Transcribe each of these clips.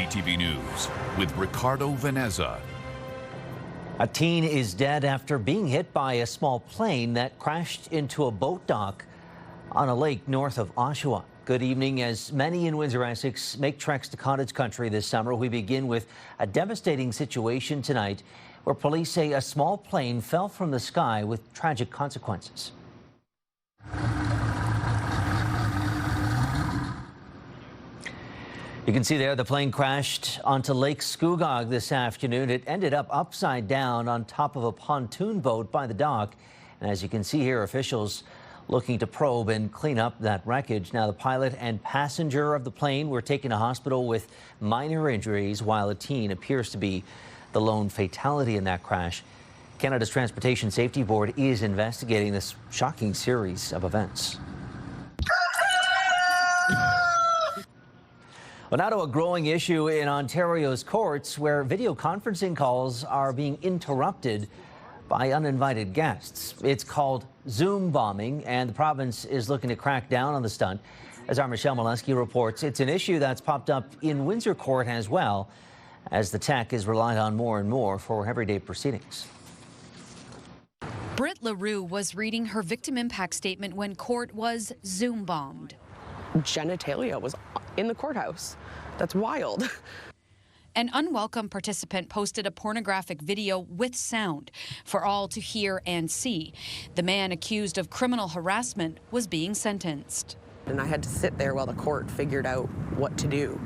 CTV News with Ricardo, Veneza. A teen is dead after being hit by a small plane that crashed into a boat dock on a lake north of Oshawa. Good evening. As many in Windsor, Essex make treks to cottage country this summer, we begin with a devastating situation tonight where police say a small plane fell from the sky with tragic consequences. You can see there the plane crashed onto Lake Scugog this afternoon. It ended up upside down on top of a pontoon boat by the dock. And as you can see here, officials looking to probe and clean up that wreckage. Now, the pilot and passenger of the plane were taken to hospital with minor injuries, while a teen appears to be the lone fatality in that crash. Canada's Transportation Safety Board is investigating this shocking series of events. Well, now to a growing issue in Ontario's courts where video conferencing calls are being interrupted by uninvited guests. It's called Zoom bombing, and the province is looking to crack down on the stunt. As our Michelle Molesky reports, it's an issue that's popped up in Windsor Court as well, as the tech is relied on more and more for everyday proceedings. Britt LaRue was reading her victim impact statement when court was Zoom bombed. Genitalia was in the courthouse. That's wild. An unwelcome participant posted a pornographic video with sound for all to hear and see. The man accused of criminal harassment was being sentenced. And I had to sit there while the court figured out what to do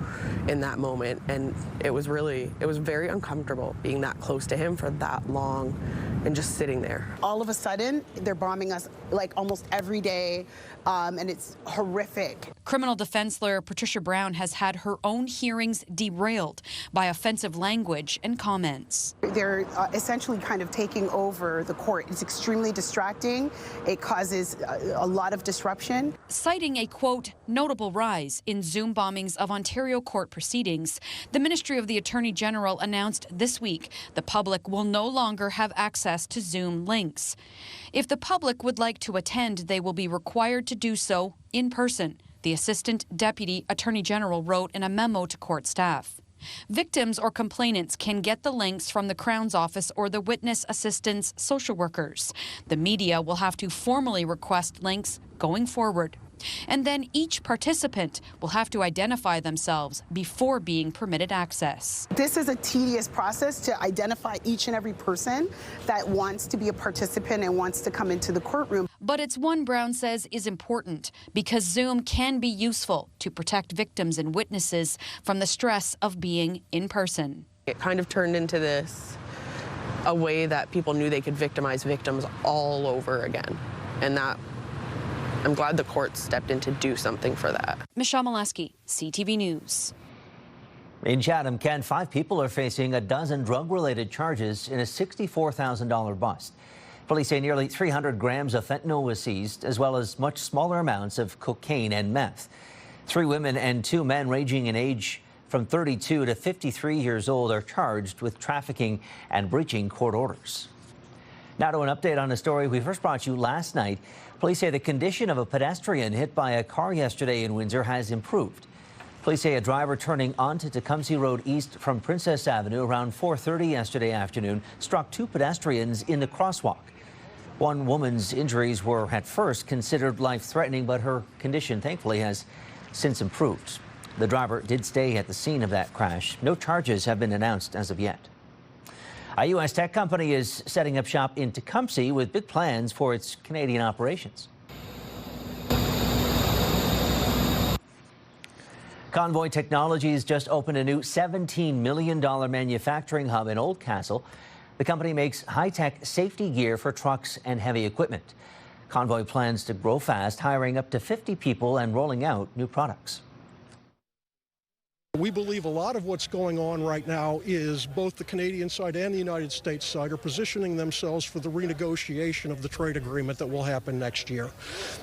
in that moment. And it was very uncomfortable being that close to him for that long and just sitting there. All of a sudden, they're bombing us like almost every day, and it's horrific. Criminal defense lawyer Patricia Brown has had her own hearings derailed by offensive language and comments. They're essentially kind of taking over the court. It's extremely distracting. It causes a lot of disruption. Citing a, quote, notable rise in Zoom bombings of Ontario court proceedings, the Ministry of the Attorney General announced this week the public will no longer have access to Zoom links. If the public would like to attend, they will be required to do so in person, the Assistant Deputy Attorney General wrote in a memo to court staff. Victims or complainants can get the links from the Crown's office or the witness assistance social workers. The media will have to formally request links going forward. And then each participant will have to identify themselves before being permitted access. This is a tedious process to identify each and every person that wants to be a participant and wants to come into the courtroom. But it's one Brown says is important because Zoom can be useful to protect victims and witnesses from the stress of being in person. It kind of turned into a way that people knew they could victimize victims all over again. And that I'm glad the court stepped in to do something for that. Michelle Molesky, CTV News. In Chatham, Kent, 5 people are facing a dozen drug-related charges in a $64,000 bust. Police say nearly 300 grams of fentanyl was seized, as well as much smaller amounts of cocaine and meth. 3 women and 2 men ranging in age from 32 to 53 years old are charged with trafficking and breaching court orders. Now to an update on a story we first brought you last night. Police say the condition of a pedestrian hit by a car yesterday in Windsor has improved. Police say a driver turning onto Tecumseh Road East from Princess Avenue around 4:30 yesterday afternoon struck 2 pedestrians in the crosswalk. One woman's injuries were at first considered life-threatening, but her condition thankfully has since improved. The driver did stay at the scene of that crash. No charges have been announced as of yet. A U.S. tech company is setting up shop in Tecumseh with big plans for its Canadian operations. Convoy Technologies just opened a new $17 million manufacturing hub in Oldcastle. The company makes high-tech safety gear for trucks and heavy equipment. Convoy plans to grow fast, hiring up to 50 people and rolling out new products. We believe a lot of what's going on right now is both the Canadian side and the United States side are positioning themselves for the renegotiation of the trade agreement that will happen next year.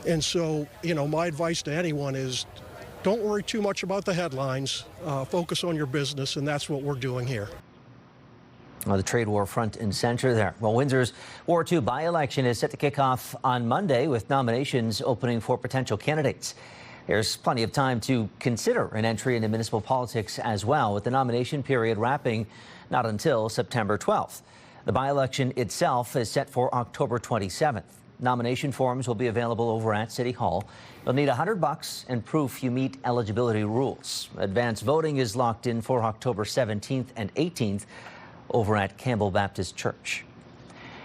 And so, my advice to anyone is don't worry too much about the headlines, focus on your business, and that's what we're doing here. Well, the trade war front and center there. Well, Windsor's Ward 2 by-election is set to kick off on Monday with nominations opening for potential candidates. There's plenty of time to consider an entry into municipal politics as well, with the nomination period wrapping not until September 12th. The by-election itself is set for October 27th. Nomination forms will be available over at City Hall. You'll need $100 and proof you meet eligibility rules. Advance voting is locked in for October 17th and 18th over at Campbell Baptist Church.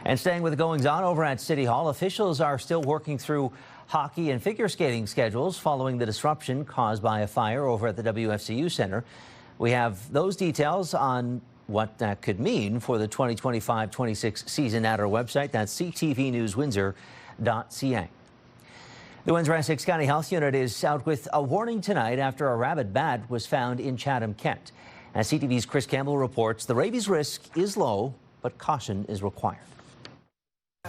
And staying with the goings-on over at City Hall, officials are still working through hockey and figure skating schedules following the disruption caused by a fire over at the WFCU Center. We have those details on what that could mean for the 2025-26 season at our website. That's ctvnewswindsor.ca. The Windsor-Essex County Health Unit is out with a warning tonight after a rabid bat was found in Chatham, Kent. As CTV's Chris Campbell reports, the rabies risk is low, but caution is required.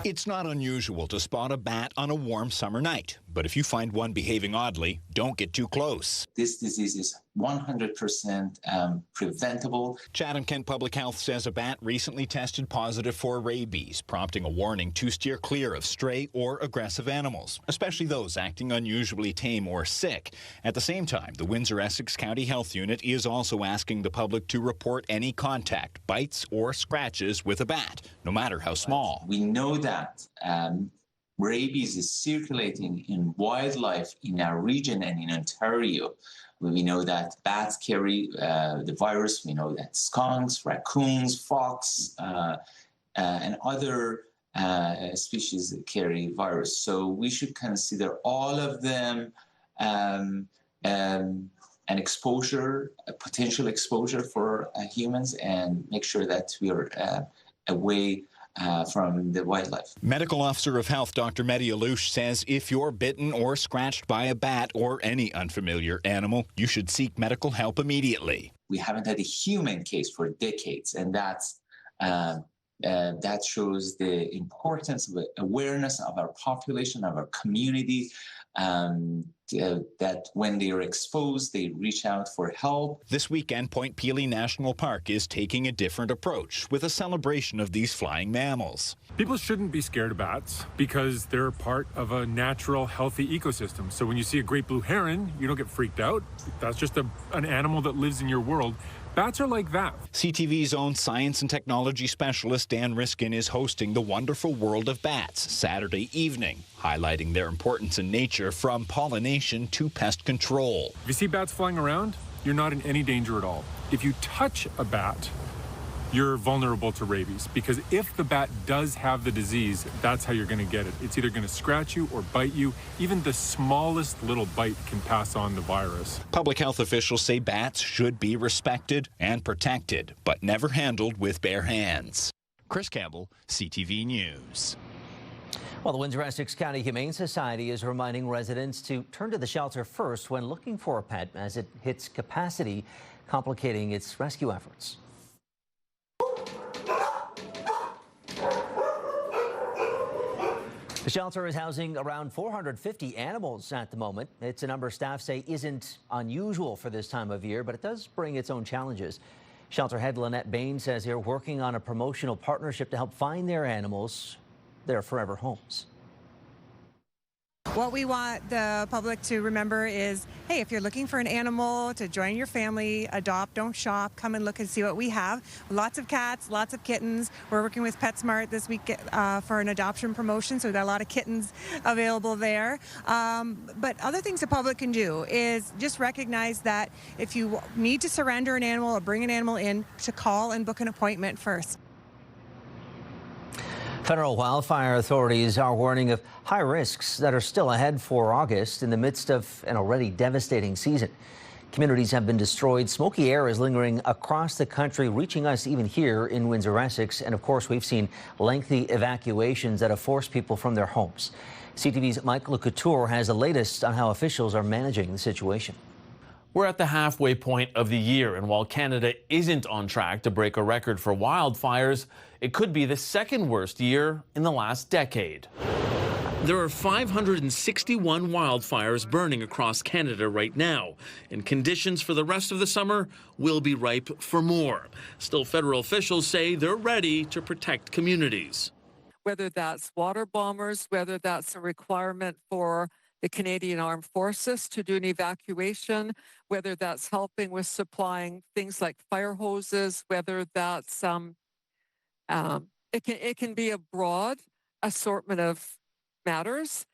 It's not unusual to spot a bat on a warm summer night, but if you find one behaving oddly, don't get too close. This disease is 100% preventable. Chatham Kent Public Health says a bat recently tested positive for rabies, prompting a warning to steer clear of stray or aggressive animals, especially those acting unusually tame or sick. At the same time, the Windsor-Essex County Health Unit is also asking the public to report any contact, bites, or scratches with a bat, no matter how small. We know that rabies is circulating in wildlife in our region and in Ontario. We know that bats carry the virus. We know that skunks, raccoons, fox, and other species carry virus. So we should consider all of them an exposure, a potential exposure for humans, and make sure that we are away from the wildlife. Medical Officer of Health Dr. Mehdi Alouche says if you're bitten or scratched by a bat or any unfamiliar animal, you should seek medical help immediately. We haven't had a human case for decades, and that shows the importance of awareness of our population, of our community, that when they are exposed, they reach out for help. This weekend, Point Pelee National Park is taking a different approach with a celebration of these flying mammals. People shouldn't be scared of bats because they're part of a natural, healthy ecosystem. So when you see a great blue heron, you don't get freaked out. That's just an animal that lives in your world. Bats are like that. CTV's own science and technology specialist Dan Riskin is hosting The Wonderful World of Bats Saturday evening, highlighting their importance in nature from pollination to pest control. If you see bats flying around, you're not in any danger at all. If you touch a bat, you're vulnerable to rabies, because if the bat does have the disease, that's how you're going to get it. It's either going to scratch you or bite you. Even the smallest little bite can pass on the virus. Public health officials say bats should be respected and protected, but never handled with bare hands. Chris Campbell, CTV News. Well, the Windsor-Essex County Humane Society is reminding residents to turn to the shelter first when looking for a pet as it hits capacity, complicating its rescue efforts. The shelter is housing around 450 animals at the moment. It's a number staff say isn't unusual for this time of year, but it does bring its own challenges. Shelter head Lynette Bain says they're working on a promotional partnership to help find their animals their forever homes. What we want the public to remember is, hey, if you're looking for an animal to join your family, adopt, don't shop, come and look and see what we have. Lots of cats, lots of kittens. We're working with PetSmart this week for an adoption promotion, so we've got a lot of kittens available there. But other things the public can do is just recognize that if you need to surrender an animal or bring an animal in, to call and book an appointment first. Federal wildfire authorities are warning of high risks that are still ahead for August in the midst of an already devastating season. Communities have been destroyed. Smoky air is lingering across the country, reaching us even here in Windsor-Essex. And of course, we've seen lengthy evacuations that have forced people from their homes. CTV's Mike LeCouture has the latest on how officials are managing the situation. We're at the halfway point of the year, and while Canada isn't on track to break a record for wildfires, it could be the second worst year in the last decade. There are 561 wildfires burning across Canada right now, and conditions for the rest of the summer will be ripe for more. Still, federal officials say they're ready to protect communities. Whether that's water bombers, whether that's a requirement for the Canadian Armed Forces to do an evacuation, whether that's helping with supplying things like fire hoses, whether that's it can be a broad assortment of matters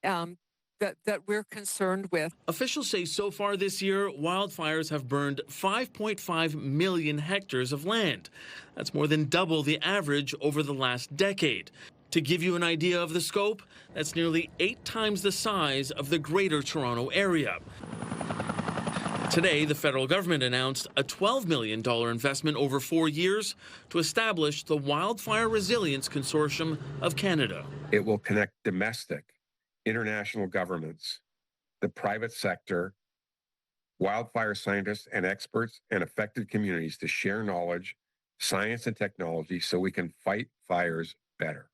that we're concerned with. Officials say so far this year, wildfires have burned 5.5 million hectares of land. That's more than double the average over the last decade. To give you an idea of the scope, that's nearly 8 times the size of the Greater Toronto Area. Today, the federal government announced a $12 million investment over 4 years to establish the Wildfire Resilience Consortium of Canada. It will connect domestic, international governments, the private sector, wildfire scientists and experts, and affected communities to share knowledge, science, and technology so we can fight fires better.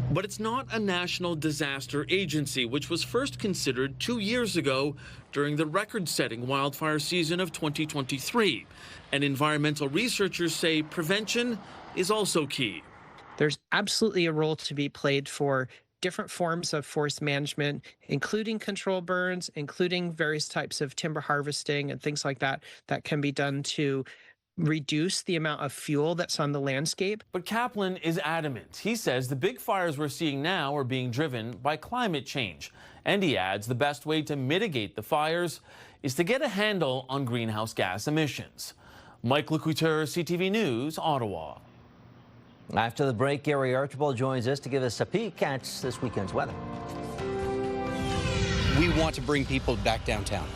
But it's not a national disaster agency, which was first considered 2 years ago during the record-setting wildfire season of 2023. And environmental researchers say prevention is also key. There's absolutely a role to be played for different forms of forest management, including control burns, including various types of timber harvesting and things like that, that can be done to reduce the amount of fuel that's on the landscape. But Kaplan is adamant. He says the big fires we're seeing now are being driven by climate change. And he adds the best way to mitigate the fires is to get a handle on greenhouse gas emissions. Mike Lecouteur, CTV News, Ottawa. After the break, Gary Archibald joins us to give us a peek at this weekend's weather. We want to bring people back downtown.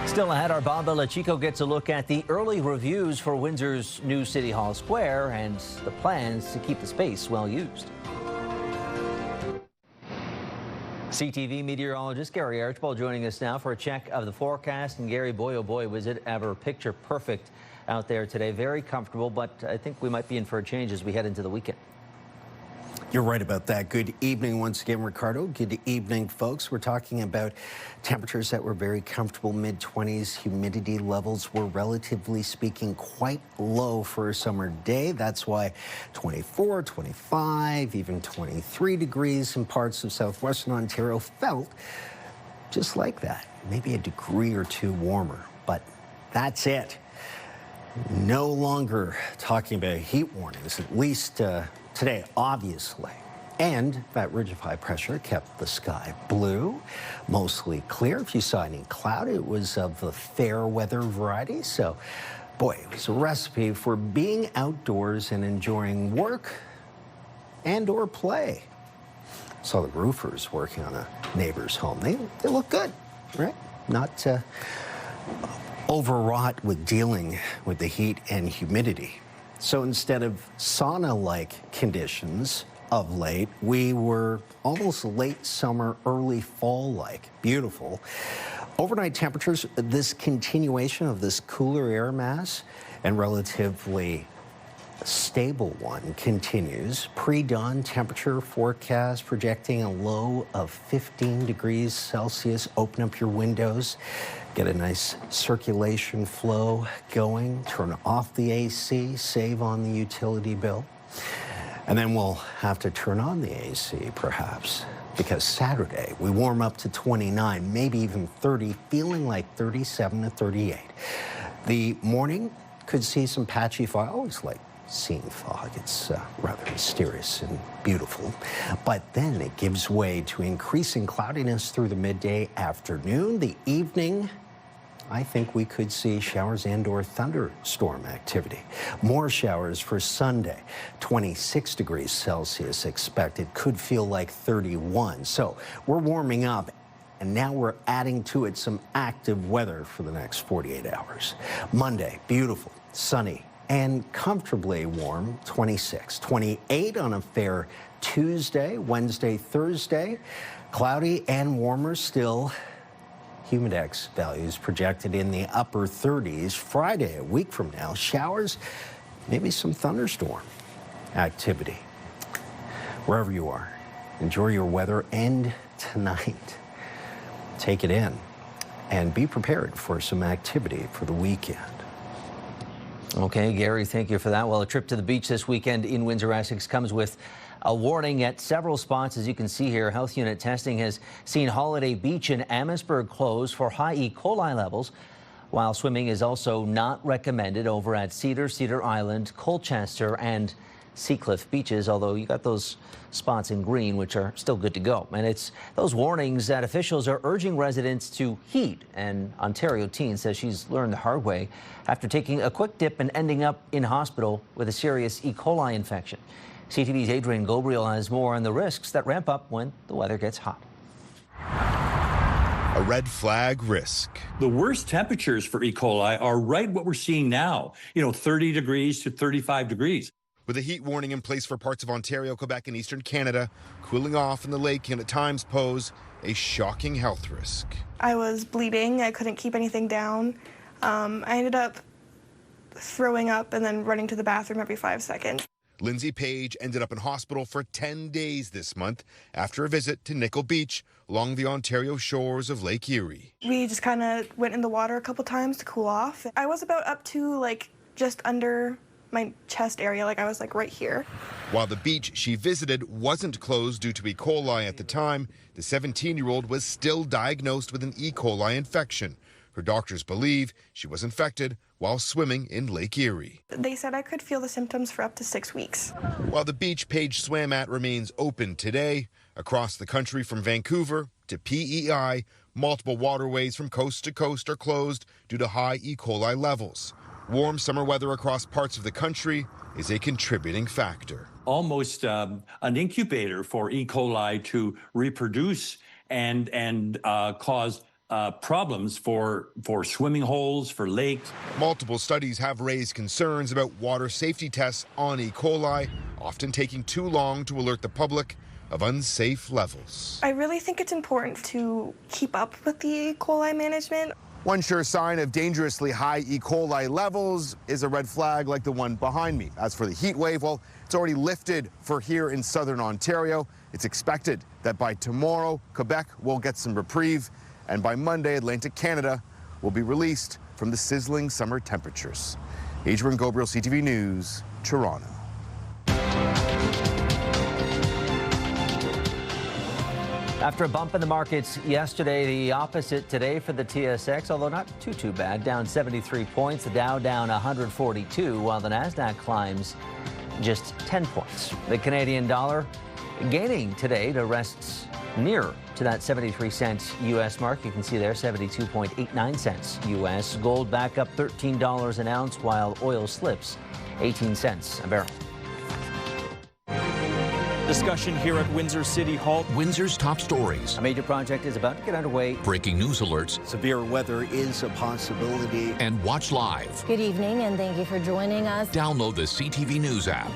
Still ahead, our Bob Belichico gets a look at the early reviews for Windsor's new City Hall Square and the plans to keep the space well used. CTV meteorologist Gary Archibald joining us now for a check of the forecast. And Gary, boy, oh boy, was it ever picture perfect out there today. Very comfortable, but I think we might be in for a change as we head into the weekend. You're right about that. Good evening once again, Ricardo. Good evening, folks. We're talking about temperatures that were very comfortable, mid-20s. Humidity levels were, relatively speaking, quite low for a summer day. That's why 24, 25, even 23 degrees in parts of southwestern Ontario felt just like that. Maybe a degree or two warmer, but that's it. No longer talking about heat warnings, at least today, obviously. And that ridge of high pressure kept the sky blue, mostly clear. If you saw any cloud, it was of the fair weather variety. So, boy, it was a recipe for being outdoors and enjoying work and or play. Saw the roofers working on a neighbor's home. They look good, right? Not overwrought with dealing with the heat and humidity. So instead of sauna-like conditions of late, we were almost late summer, early fall-like. Beautiful. Overnight temperatures, this continuation of this cooler air mass and relatively stable one continues. Pre-dawn temperature forecast projecting a low of 15 degrees Celsius. Open up your windows. Get a nice circulation flow going, turn off the AC, save on the utility bill. And then we'll have to turn on the AC perhaps, because Saturday we warm up to 29, maybe even 30, feeling like 37 to 38. The morning could see some patchy fog. I always like seeing fog. It's rather mysterious and beautiful. But then it gives way to increasing cloudiness through the midday afternoon. The evening, I think we could see showers and or thunderstorm activity. More showers for Sunday. 26 degrees Celsius expected. Could feel like 31. So we're warming up, and now we're adding to it some active weather for the next 48 hours. Monday, beautiful, sunny, and comfortably warm, 26. 28 on a fair Tuesday. Wednesday, Thursday, cloudy and warmer still. Humidex values projected in the upper 30s. Friday, a week from now, showers, maybe some thunderstorm activity. Wherever you are, enjoy your weather, and tonight, take it in and be prepared for some activity for the weekend. Okay, Gary, thank you for that. Well, a trip to the beach this weekend in Windsor, Essex comes with A warning at several spots, as you can see here. Health unit testing has seen Holiday Beach in Amherstburg close for high E. coli levels, while swimming is also not recommended over at Cedar Island, Colchester, and Seacliff beaches, although you got those spots in green, which are still good to go. And it's those warnings that officials are urging residents to heed. And Ontario teen says she's learned the hard way after taking a quick dip and ending up in hospital with a serious E. coli infection. CTV's Adrian Gabriel has more on the risks that ramp up when the weather gets hot. A red flag risk. The worst temperatures for E. coli are right what we're seeing now, 30 degrees to 35 degrees. With a heat warning in place for parts of Ontario, Quebec, and eastern Canada, cooling off in the lake can at times pose a shocking health risk. I was bleeding. I couldn't keep anything down. I ended up throwing up and then running to the bathroom every 5 seconds. Lindsay Page ended up in hospital for 10 days this month after a visit to Nickel Beach along the Ontario shores of Lake Erie. We just kind of went in the water a couple times to cool off. I was about up to just under my chest area, I was right here. While the beach she visited wasn't closed due to E. coli at the time, the 17-year-old was still diagnosed with an E. coli infection. Her doctors believe she was infected while swimming in Lake Erie. They said I could feel the symptoms for up to 6 weeks. While the beach Page swam at remains open today, across the country from Vancouver to PEI, multiple waterways from coast to coast are closed due to high E. coli levels. Warm summer weather across parts of the country is a contributing factor. Almost an incubator for E. coli to reproduce and cause problems for swimming holes, for lakes. Multiple studies have raised concerns about water safety tests on E. coli, often taking too long to alert the public of unsafe levels. I really think it's important to keep up with the E. coli management. One sure sign of dangerously high E. coli levels is a red flag like the one behind me. As for the heat wave, well, it's already lifted for here in southern Ontario. It's expected that by tomorrow, Quebec will get some reprieve, and by Monday, Atlantic Canada will be released from the sizzling summer temperatures. Adrian Gabriel, CTV News, Toronto. After a bump in the markets yesterday, the opposite today for the TSX, although not too bad, down 73 points. The Dow down 142, while the Nasdaq climbs just 10 points. The Canadian dollar gaining today to rest near to that 73 cents U.S. mark. You can see there 72.89 cents U.S. Gold back up $13 an ounce, while oil slips 18 cents a barrel. Discussion here at Windsor City Hall. Windsor's top stories. A major project is about to get underway. Breaking news alerts. Severe weather is a possibility. And watch live. Good evening, and thank you for joining us. Download the CTV News app.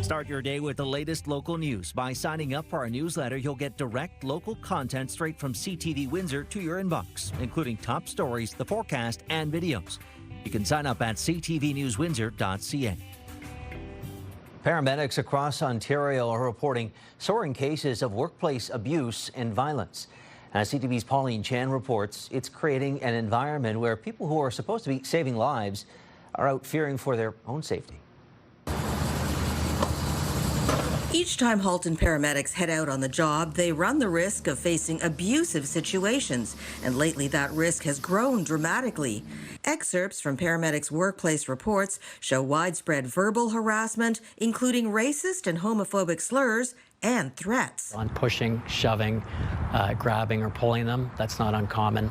Start your day with the latest local news. By signing up for our newsletter, you'll get direct local content straight from CTV Windsor to your inbox, including top stories, the forecast, and videos. You can sign up at ctvnewswindsor.ca. Paramedics across Ontario are reporting soaring cases of workplace abuse and violence. As CTV's Pauline Chan reports, it's creating an environment where people who are supposed to be saving lives are out fearing for their own safety. Each time Halton paramedics head out on the job, they run the risk of facing abusive situations, and lately that risk has grown dramatically. Excerpts from paramedics' workplace reports show widespread verbal harassment, including racist and homophobic slurs and threats. On pushing, shoving, grabbing or pulling them, that's not uncommon.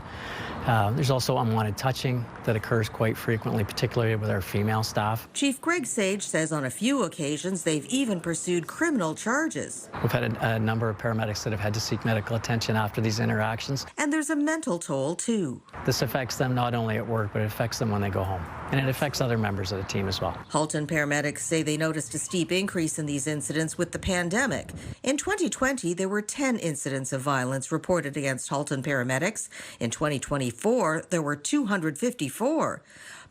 There's also unwanted touching that occurs quite frequently, particularly with our female staff. Chief Greg Sage says on a few occasions they've even pursued criminal charges. We've had a number of paramedics that have had to seek medical attention after these interactions. And there's a mental toll, too. This affects them not only at work, but it affects them when they go home. And it affects other members of the team as well. Halton paramedics say they noticed a steep increase in these incidents with the pandemic. In 2020, there were 10 incidents of violence reported against Halton paramedics. In 2024, there were 254.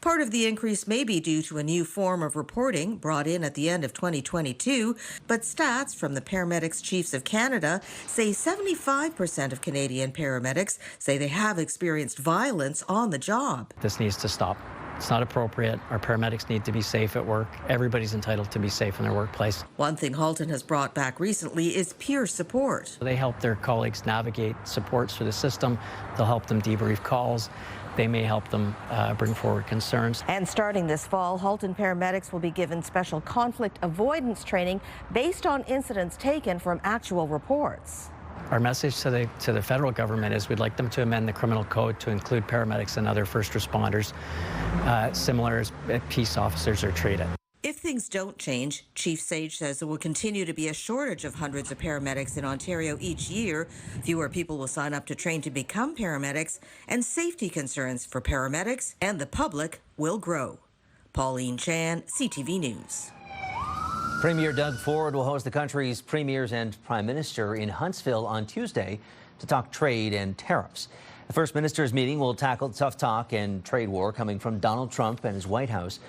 Part of the increase may be due to a new form of reporting brought in at the end of 2022, but stats from the Paramedics Chiefs of Canada say 75% of Canadian paramedics say they have experienced violence on the job. This needs to stop. It's not appropriate. Our paramedics need to be safe at work. Everybody's entitled to be safe in their workplace. One thing Halton has brought back recently is peer support. They help their colleagues navigate supports for the system. They'll help them debrief calls. They may help them bring forward concerns. And starting this fall, Halton paramedics will be given special conflict avoidance training based on incidents taken from actual reports. Our message to the federal government is we'd like them to amend the criminal code to include paramedics and other first responders, similar as peace officers are treated. If things don't change, Chief Sage says there will continue to be a shortage of hundreds of paramedics in Ontario each year. Fewer people will sign up to train to become paramedics, and safety concerns for paramedics and the public will grow. Pauline Chan, CTV News. Premier Doug Ford will host the country's premiers and prime minister in Huntsville on Tuesday to talk trade and tariffs. The First Minister's meeting will tackle tough talk and trade war coming from Donald Trump and his White House.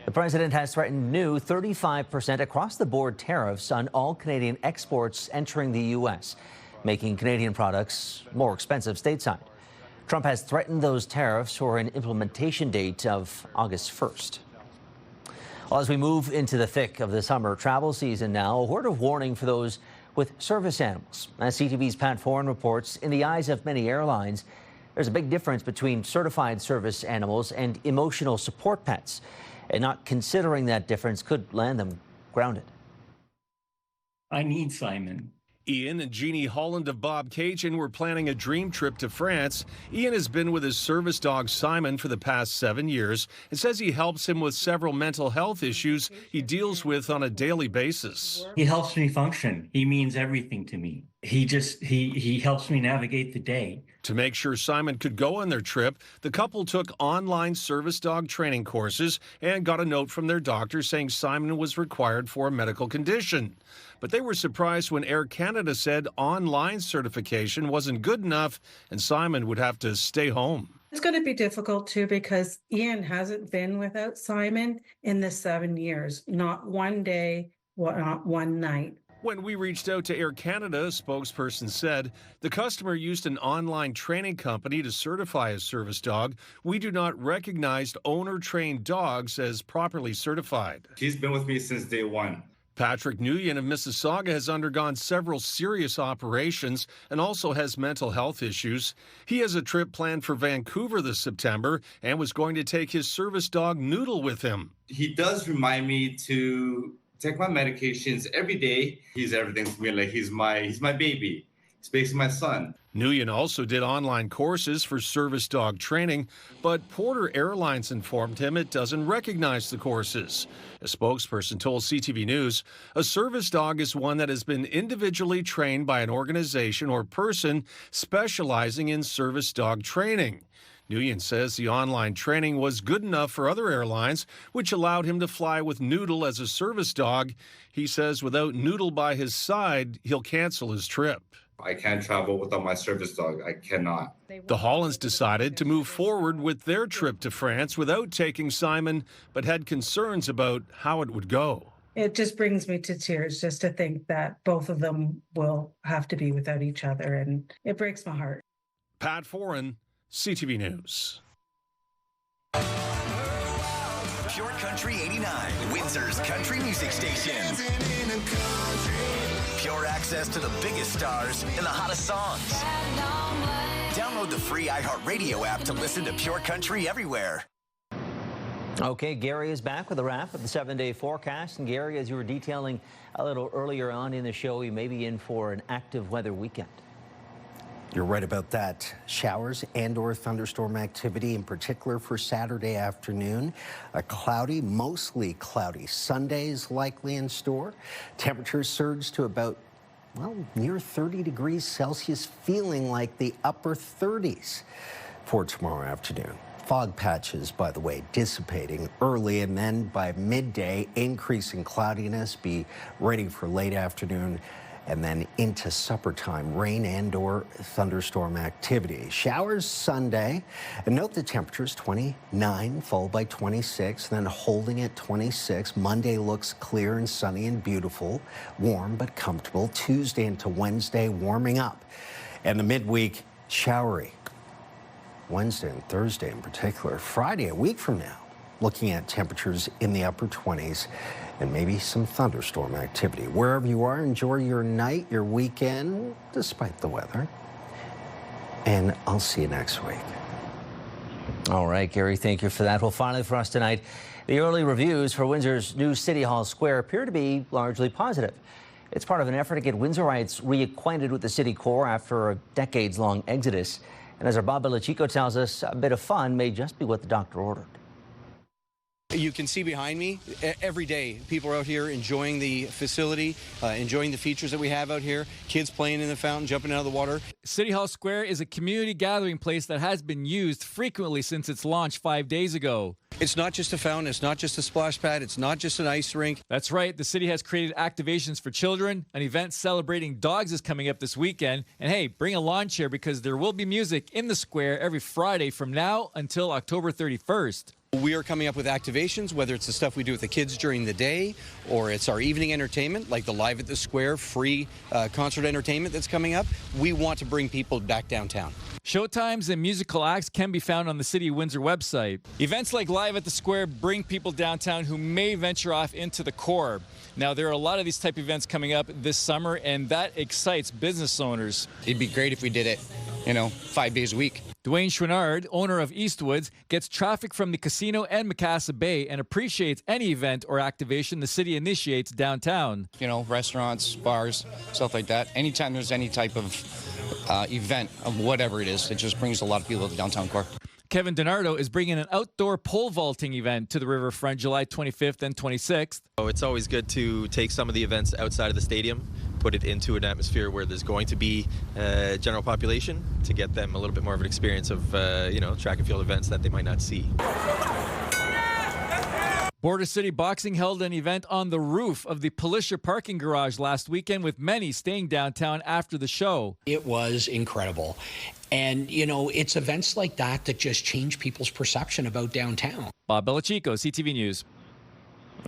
The president has threatened new 35% across-the-board tariffs on all Canadian exports entering the U.S., making Canadian products more expensive stateside. Trump has threatened those tariffs for an implementation date of August 1st. Well, as we move into the thick of the summer travel season now, a word of warning for those with service animals. As CTV's Pat Foran reports, in the eyes of many airlines, there's a big difference between certified service animals and emotional support pets. And not considering that difference could land them grounded. I need Simon. Ian and Jeannie Holland of Bob Cajun were planning a dream trip to France. Ian has been with his service dog Simon for the past 7 years and says he helps him with several mental health issues he deals with on a daily basis. He helps me function. He means everything to me. He helps me navigate the day. To make sure Simon could go on their trip, the couple took online service dog training courses and got a note from their doctor saying Simon was required for a medical condition. But they were surprised when Air Canada said online certification wasn't good enough and Simon would have to stay home. It's going to be difficult too because Ian hasn't been without Simon in the 7 years, not one day, not one night. When we reached out to Air Canada, a spokesperson said, the customer used an online training company to certify a service dog. We do not recognize owner-trained dogs as properly certified. He's been with me since day one. Patrick Nguyen of Mississauga has undergone several serious operations and also has mental health issues. He has a trip planned for Vancouver this September and was going to take his service dog Noodle with him. He does remind me to take my medications every day. He's everything to me. Like he's my baby. He's basically my son. Nguyen also did online courses for service dog training, but Porter Airlines informed him it doesn't recognize the courses. A spokesperson told CTV News, a service dog is one that has been individually trained by an organization or person specializing in service dog training. Nguyen says the online training was good enough for other airlines, which allowed him to fly with Noodle as a service dog. He says without Noodle by his side, he'll cancel his trip. I can't travel without my service dog. I cannot. The Hollands decided to move forward with their trip to France without taking Simon, but had concerns about how it would go. It just brings me to tears just to think that both of them will have to be without each other, and it breaks my heart. Pat Foran, CTV News. Pure Country 89, Windsor's country music station. Pure access to the biggest stars and the hottest songs. Download the free iHeartRadio app to listen to Pure Country everywhere. Okay, Gary is back with a wrap of the 7-day forecast. And Gary, as you were detailing a little earlier on in the show, you may be in for an active weather weekend. You're right about that. Showers and/or thunderstorm activity, in particular for Saturday afternoon. A cloudy, mostly cloudy Sunday is likely in store. Temperatures surge to about, well, near 30 degrees Celsius, feeling like the upper 30s for tomorrow afternoon. Fog patches, by the way, dissipating early, and then by midday, increasing cloudiness. Be ready for late afternoon and then into supper time, rain and/or thunderstorm activity. Showers Sunday, and note the temperatures 29, followed by 26, then holding at 26. Monday looks clear and sunny and beautiful, warm but comfortable. Tuesday into Wednesday, warming up, and the midweek, showery. Wednesday and Thursday in particular. Friday, a week from now, looking at temperatures in the upper 20s and maybe some thunderstorm activity. Wherever you are, enjoy your night, your weekend, despite the weather. And I'll see you next week. All right, Gary, thank you for that. Well, finally for us tonight, the early reviews for Windsor's new City Hall Square appear to be largely positive. It's part of an effort to get Windsorites reacquainted with the city core after a decades-long exodus. And as our Bob Belichico tells us, a bit of fun may just be what the doctor ordered. You can see behind me, every day, people are out here enjoying the facility, enjoying the features that we have out here, kids playing in the fountain, jumping out of the water. City Hall Square is a community gathering place that has been used frequently since its launch 5 days ago. It's not just a fountain, it's not just a splash pad, it's not just an ice rink. That's right, the city has created activations for children. An event celebrating dogs is coming up this weekend. And hey, bring a lawn chair because there will be music in the square every Friday from now until October 31st. We are coming up with activations, whether it's the stuff we do with the kids during the day or it's our evening entertainment, like the Live at the Square free concert entertainment that's coming up. We want to bring people back downtown. Showtimes and musical acts can be found on the City of Windsor website. Events like Live at the Square bring people downtown who may venture off into the core. Now, there are a lot of these type of events coming up this summer, and that excites business owners. It'd be great if we did it, 5 days a week. Dwayne Chouinard, owner of Eastwoods, gets traffic from the casino and Macassa Bay and appreciates any event or activation the city initiates downtown. Restaurants, bars, stuff like that. Anytime there's any type of event of whatever it is, it just brings a lot of people to the downtown core. Kevin DiNardo is bringing an outdoor pole vaulting event to the riverfront July 25th and 26th. It's always good to take some of the events outside of the stadium, put it into an atmosphere where there's going to be a general population to get them a little bit more of an experience of, track and field events that they might not see. Border City Boxing held an event on the roof of the Palisha parking garage last weekend, with many staying downtown after the show. It was incredible. And, it's events like that that just change people's perception about downtown. Bob Belichico, CTV News.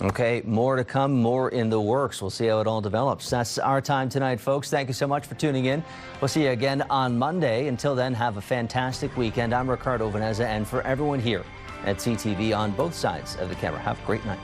Okay, more to come, more in the works. We'll see how it all develops. That's our time tonight, folks. Thank you so much for tuning in. We'll see you again on Monday. Until then, have a fantastic weekend. I'm Ricardo Veneza, and for everyone here at CTV on both sides of the camera, have a great night.